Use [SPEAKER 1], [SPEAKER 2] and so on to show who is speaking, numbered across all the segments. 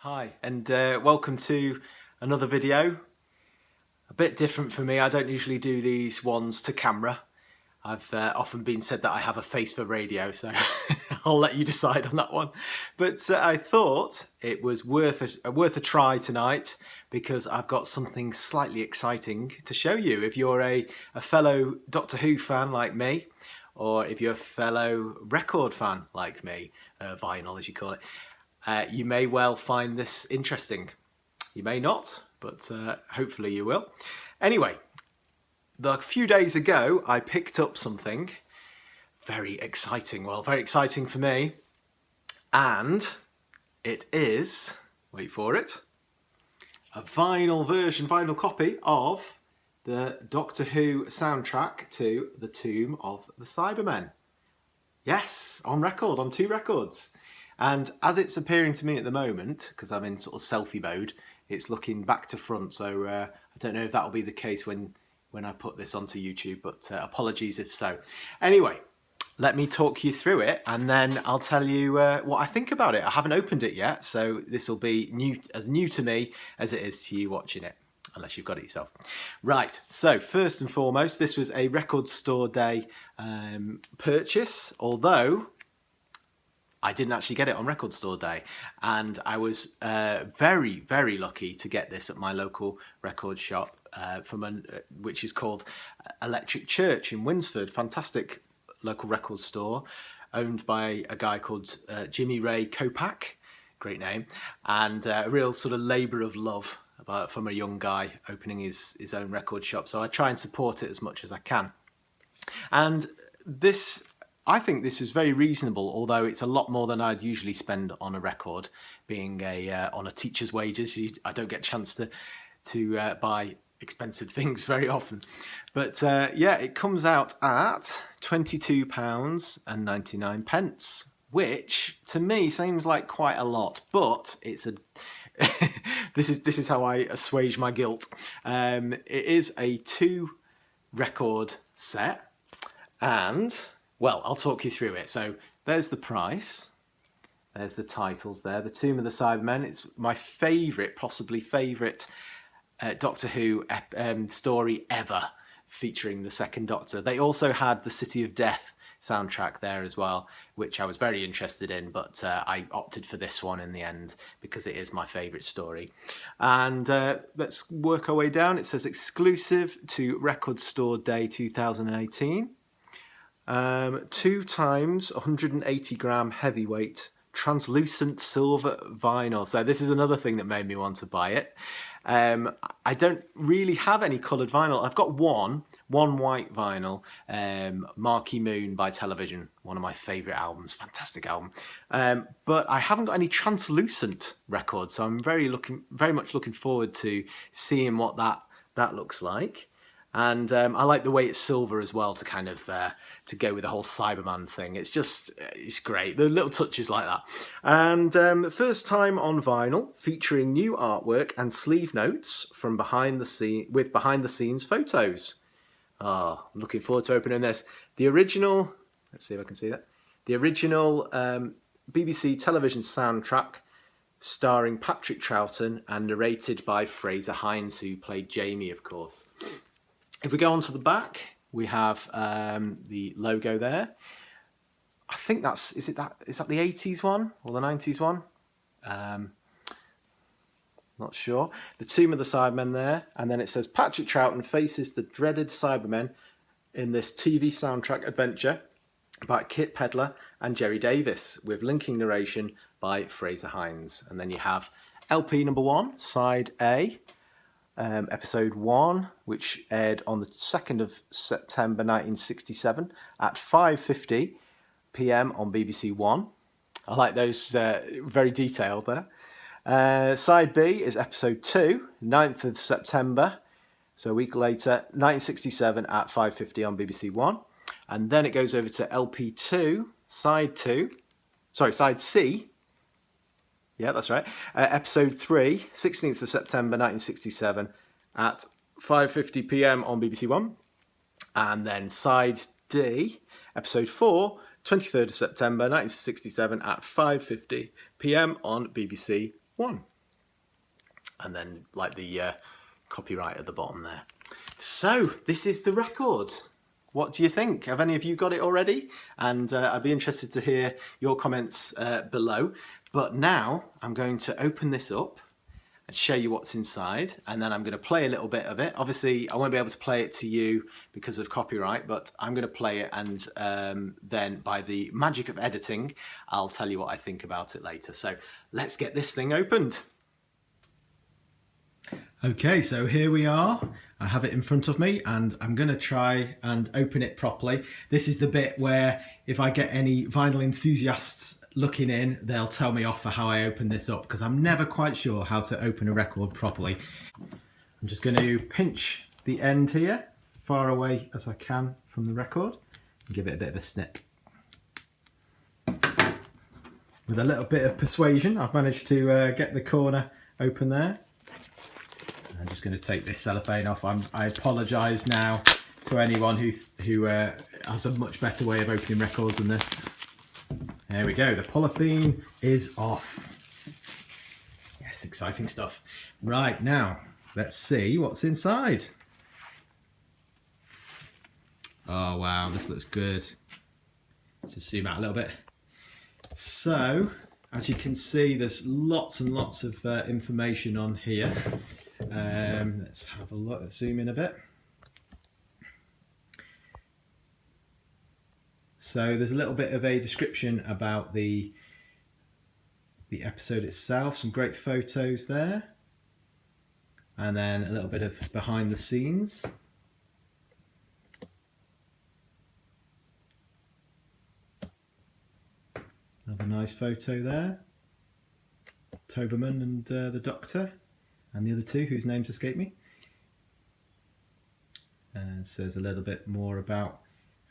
[SPEAKER 1] Hi, and welcome to another video. A bit different for me. I don't usually do these ones to camera. I've often been said that I have a face for radio, so I'll let you decide on that one. But I thought it was worth a try tonight because I've got something slightly exciting to show you. If you're a fellow Doctor Who fan like me, or if you're a fellow record fan like me, vinyl as you call it, you may well find this interesting. You may not, but hopefully you will. Anyway, a few days ago I picked up something very exciting. Well, very exciting for me. And it is, wait for it, a vinyl copy of the Doctor Who soundtrack to The Tomb of the Cybermen. Yes, on record, on 2 records. And as it's appearing to me at the moment, because I'm in sort of selfie mode, it's looking back to front, so I don't know if that will be the case when I put this onto YouTube, but apologies if so. Anyway, let me talk you through it, and then I'll tell you what I think about it. I haven't opened it yet, so this will be new to me as it is to you watching it, unless you've got it yourself. Right, so first and foremost, this was a Record Store Day purchase, although I didn't actually get it on Record Store Day, and I was very, very lucky to get this at my local record shop, which is called Electric Church in Winsford. Fantastic local record store, owned by a guy called Jimmy Ray Kopak, great name, and a real sort of labour of love from a young guy opening his own record shop. So I try and support it as much as I can. And I think this is very reasonable, although it's a lot more than I'd usually spend on a record. Being on a teacher's wages, I don't get a chance to buy expensive things very often. But yeah, it comes out at £22.99, which to me seems like quite a lot. But it's a this is how I assuage my guilt. It is a 2-record set, and well, I'll talk you through it. So there's the price. There's the titles there. The Tomb of the Cybermen. It's my favourite, possibly favourite Doctor Who story ever, featuring the Second Doctor. They also had the City of Death soundtrack there as well, which I was very interested in, but I opted for this one in the end because it is my favourite story. And let's work our way down. It says exclusive to Record Store Day 2018. 2 times 180 gram heavyweight translucent silver vinyl. So this is another thing that made me want to buy it. I don't really have any coloured vinyl. I've got one white vinyl, Marquee Moon by Television, one of my favourite albums, fantastic album. But I haven't got any translucent records, so I'm very much looking forward to seeing what that looks like. And I like the way it's silver as well, to kind of to go with the whole Cyberman thing. It's great. The little touches like that. And the first time on vinyl, featuring new artwork and sleeve notes from behind the scenes photos. Oh, I'm looking forward to opening this. The original, let's see if I can see that. The original BBC television soundtrack, starring Patrick Troughton and narrated by Fraser Hines, who played Jamie, of course. If we go on to the back, we have the logo there. I think is that the 80s one or the 90s one? Not sure. The Tomb of the Cybermen there, and then it says Patrick Troughton faces the dreaded Cybermen in this TV soundtrack adventure by Kit Pedler and Jerry Davis, with linking narration by Fraser Hines. And then you have LP number 1, side A. Episode 1, which aired on the 2nd of September 1967 at 5:50 p.m. on BBC One. I like those, very detailed there. Side B is episode 2, 9th of September, so a week later, 1967 at 5:50 on BBC One. And then it goes over to LP2, side C. Yeah, that's right. Episode 3, 16th of September 1967 at 5:50 p.m. on BBC One. And then side D, episode 4, 23rd of September 1967 at 5:50 p.m. on BBC 1. And then like the copyright at the bottom there. So this is the record. What do you think? Have any of you got it already? And I'd be interested to hear your comments below. But now I'm going to open this up and show you what's inside, and then I'm going to play a little bit of it. Obviously I won't be able to play it to you because of copyright, but I'm going to play it, and then by the magic of editing I'll tell you what I think about it later. So let's get this thing opened. Okay, so here we are. I have it in front of me and I'm going to try and open it properly. This is the bit where if I get any vinyl enthusiasts looking in, they'll tell me off for how I open this up, because I'm never quite sure how to open a record properly. I'm just going to pinch the end here far away as I can from the record and give it a bit of a snip. With a little bit of persuasion, I've managed to get the corner open there. I'm just going to take this cellophane off. I apologise now to anyone who has a much better way of opening records than this. There we go, the polythene is off. Yes, exciting stuff. Right, now let's see what's inside. Oh wow, this looks good. Let's just zoom out a little bit. So, as you can see, there's lots and lots of information on here. Let's have a look, let's zoom in a bit. So there's a little bit of a description about the episode itself, some great photos there, and then a little bit of behind the scenes. Another nice photo there. Cybermen and the Doctor, and the other two whose names escape me. And it says a little bit more about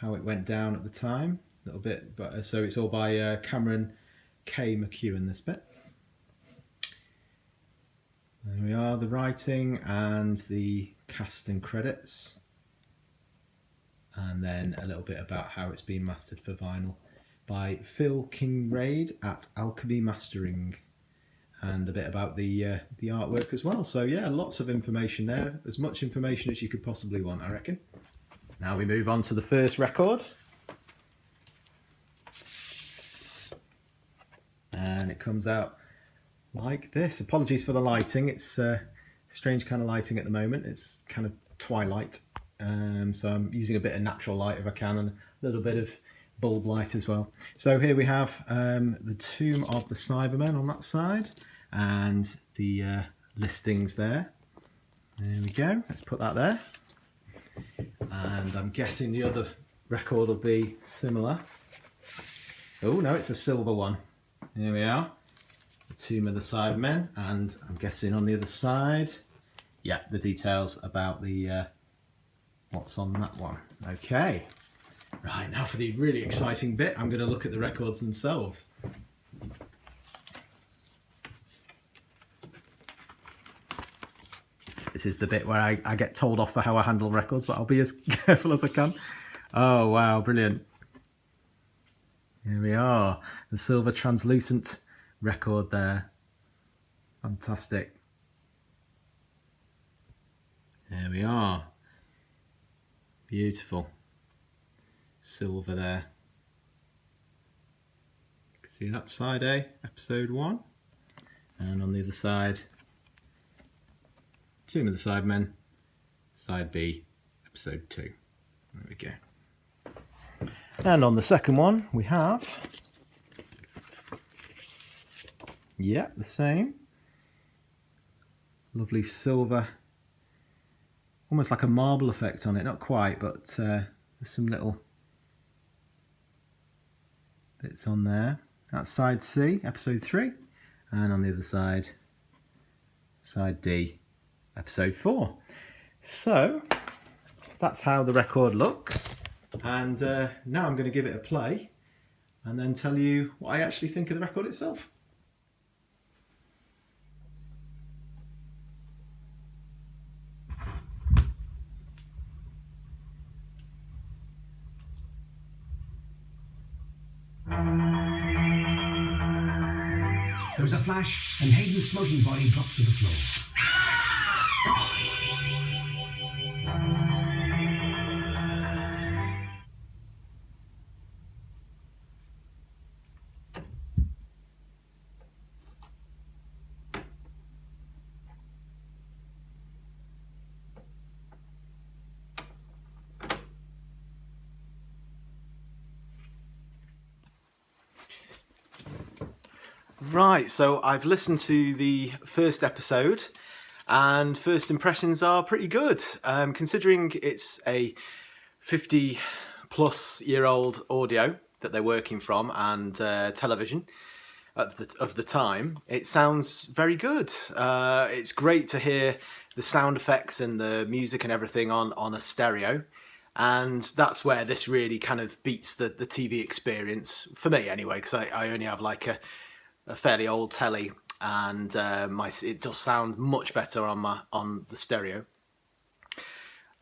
[SPEAKER 1] how it went down at the time, a little bit, but so it's all by Cameron K. McEwen, this bit. There we are, the writing and the cast and credits, and then a little bit about how it's been mastered for vinyl by Phil Kinraid at Alchemy Mastering, and a bit about the artwork as well. So yeah, lots of information there, as much information as you could possibly want, I reckon. Now we move on to the first record, and it comes out like this. Apologies for the lighting, it's strange kind of lighting at the moment. It's kind of twilight, so I'm using a bit of natural light if I can, and a little bit of bulb light as well. So here we have the Tomb of the Cybermen on that side, and the listings there. There we go, let's put that there. And I'm guessing the other record will be similar. Oh no, it's a silver one. Here we are, the Tomb of the Cybermen, and I'm guessing on the other side, yeah, the details about the what's on that one. Okay, right, now for the really exciting bit, I'm going to look at the records themselves. This is the bit where I get told off for how I handle records, but I'll be as careful as I can. Oh wow, brilliant. Here we are, the silver translucent record there. Fantastic. There we are. Beautiful. Silver there. You can see that side A, episode 1. And on the other side, Tomb of the Cybermen, side B, episode 2. There we go. And on the second one, we have, yeah, the same. Lovely silver, almost like a marble effect on it, not quite, but there's some little bits on there. That's side C, episode 3, and on the other side, side D, episode 4. So that's how the record looks, and now I'm going to give it a play and then tell you what I actually think of the record itself.
[SPEAKER 2] There's a flash, and Hayden's smoking body drops to the floor.
[SPEAKER 1] Right, so I've listened to the first episode and first impressions are pretty good. Considering it's a 50-plus-year-old audio that they're working from and television of the time, it sounds very good. It's great to hear the sound effects and the music and everything on a stereo. And that's where this really kind of beats the TV experience, for me anyway, because I only have like a fairly old telly, and it does sound much better on the stereo.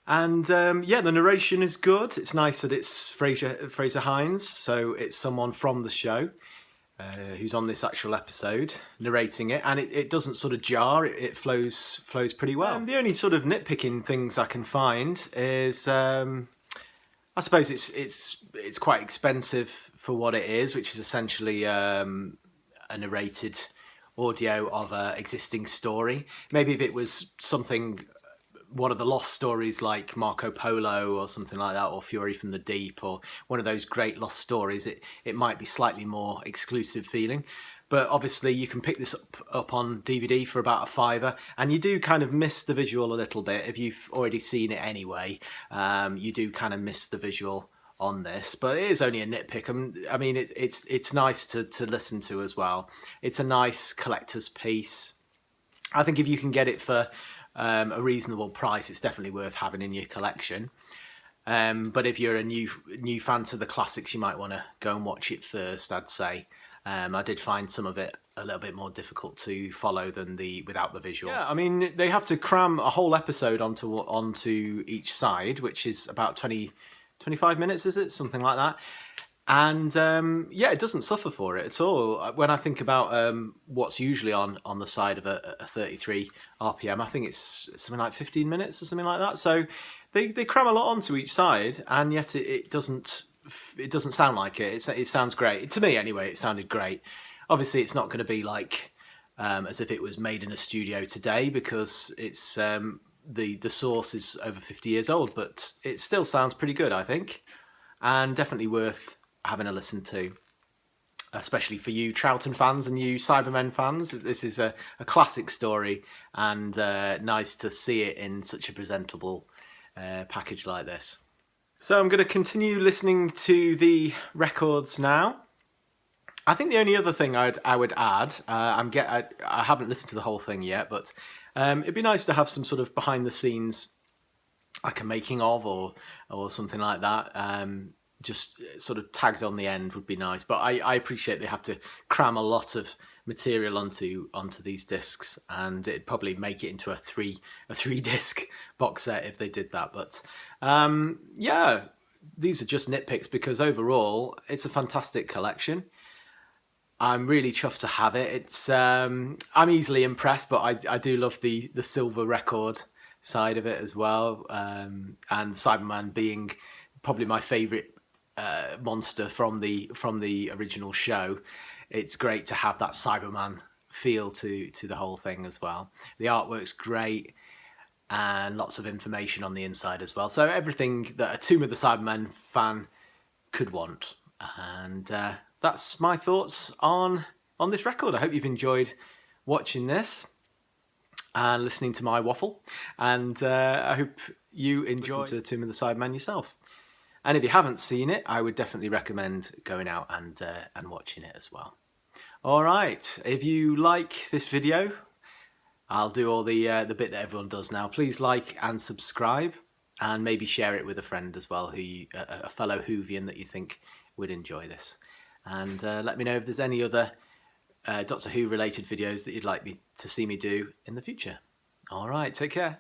[SPEAKER 1] And yeah, the narration is good. It's nice that it's Fraser Hines, so it's someone from the show who's on this actual episode narrating it, and it doesn't sort of jar. It flows pretty well. The only sort of nitpicking things I can find is I suppose it's quite expensive for what it is, which is essentially a narrated audio of an existing story. Maybe if it was one of the lost stories like Marco Polo or something like that, or Fury from the Deep, or one of those great lost stories, it might be slightly more exclusive feeling. But obviously you can pick this up on DVD for about $5, and you do kind of miss the visual a little bit. If you've already seen it anyway, you do kind of miss the visual on this, but it is only a nitpick. I mean, it's nice to listen to as well. It's a nice collector's piece. I think if you can get it for a reasonable price, it's definitely worth having in your collection. But if you're a new fan to the classics, you might want to go and watch it first, I'd say. I did find some of it a little bit more difficult to follow than without the visual. Yeah, I mean, they have to cram a whole episode onto each side, which is about 25 minutes, is it? Something like that. And yeah, it doesn't suffer for it at all. When I think about what's usually on the side of a 33 RPM, I think it's something like 15 minutes or something like that. So they cram a lot onto each side, and yet it doesn't sound like it. It sounds great. To me anyway, it sounded great. Obviously, it's not going to be like as if it was made in a studio today, because it's the source is over 50 years old, but it still sounds pretty good, I think, and definitely worth having a listen to, especially for you Troughton fans and you Cybermen fans. This is a classic story, and nice to see it in such a presentable package like this. So I'm going to continue listening to the records now. I think the only other thing I would add, I haven't listened to the whole thing yet, but it'd be nice to have some sort of behind the scenes, like a making of or something like that. Just sort of tagged on the end would be nice. But I appreciate they have to cram a lot of material onto these discs, and it'd probably make it into a three disc box set if they did that. But yeah, these are just nitpicks, because overall it's a fantastic collection. I'm really chuffed to have it. It's I'm easily impressed, but I do love the silver record side of it as well, and Cyberman being probably my favourite monster from the original show. It's great to have that Cyberman feel to the whole thing as well. The artwork's great, and lots of information on the inside as well. So everything that a Tomb of the Cybermen fan could want. And that's my thoughts on this record. I hope you've enjoyed watching this and listening to my waffle, and I hope you enjoy to Tomb of the Cybermen yourself. And if you haven't seen it, I would definitely recommend going out and watching it as well. All right, if you like this video, I'll do all the bit that everyone does now. Please like and subscribe, and maybe share it with a friend as well, a fellow Whovian that you think would enjoy this. And let me know if there's any other Doctor Who related videos that you'd like me to see me do in the future. All right, take care.